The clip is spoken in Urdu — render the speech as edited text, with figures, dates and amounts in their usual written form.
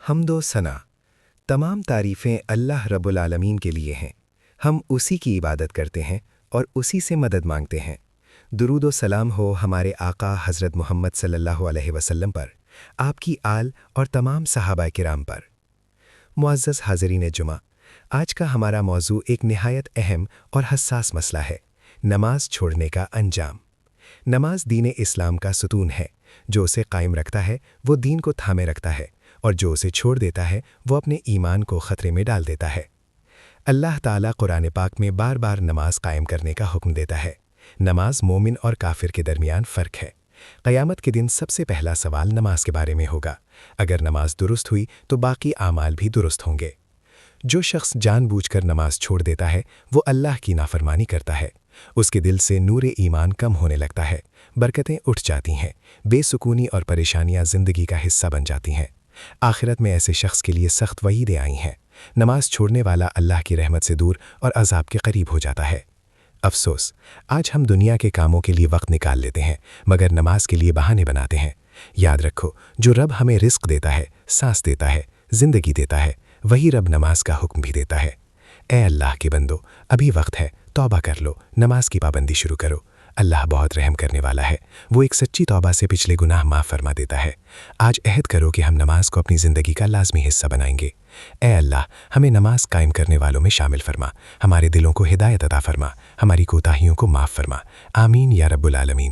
حمد و ثنا تمام تعریفیں اللہ رب العالمین کے لیے ہیں۔ ہم اسی کی عبادت کرتے ہیں اور اسی سے مدد مانگتے ہیں۔ درود و سلام ہو ہمارے آقا حضرت محمد صلی اللہ علیہ وسلم پر، آپ کی آل اور تمام صحابہ کرام پر۔ معزز حاضرین جمعہ، آج کا ہمارا موضوع ایک نہایت اہم اور حساس مسئلہ ہے: نماز چھوڑنے کا انجام۔ نماز دین اسلام کا ستون ہے۔ جو اسے قائم رکھتا ہے وہ دین کو تھامے رکھتا ہے، اور جو اسے چھوڑ دیتا ہے وہ اپنے ایمان کو خطرے میں ڈال دیتا ہے۔ اللہ تعالیٰ قرآن پاک میں بار بار نماز قائم کرنے کا حکم دیتا ہے۔ نماز مومن اور کافر کے درمیان فرق ہے۔ قیامت کے دن سب سے پہلا سوال نماز کے بارے میں ہوگا۔ اگر نماز درست ہوئی تو باقی اعمال بھی درست ہوں گے۔ جو شخص جان بوجھ کر نماز چھوڑ دیتا ہے وہ اللہ کی نافرمانی کرتا ہے۔ اس کے دل سے نور ایمان کم ہونے لگتا ہے، برکتیں اٹھ جاتی ہیں، بے سکونی اور پریشانیاں زندگی کا حصہ بن جاتی ہیں۔ آخرت میں ایسے شخص کے لیے سخت وعیدیں آئی ہیں۔ نماز چھوڑنے والا اللہ کی رحمت سے دور اور عذاب کے قریب ہو جاتا ہے۔ افسوس، آج ہم دنیا کے کاموں کے لیے وقت نکال لیتے ہیں مگر نماز کے لیے بہانے بناتے ہیں۔ یاد رکھو، جو رب ہمیں رزق دیتا ہے، سانس دیتا ہے، زندگی دیتا ہے، وہی رب نماز کا حکم بھی دیتا ہے۔ اے اللہ کے بندو، ابھی وقت ہے، توبہ کر لو، نماز کی پابندی شروع کرو۔ اللہ بہت رحم کرنے والا ہے، وہ ایک سچی توبہ سے پچھلے گناہ معاف فرما دیتا ہے۔ آج عہد کرو کہ ہم نماز کو اپنی زندگی کا لازمی حصہ بنائیں گے۔ اے اللہ، ہمیں نماز قائم کرنے والوں میں شامل فرما، ہمارے دلوں کو ہدایت عطا فرما، ہماری کوتاہیوں کو معاف فرما۔ آمین یا رب العالمین۔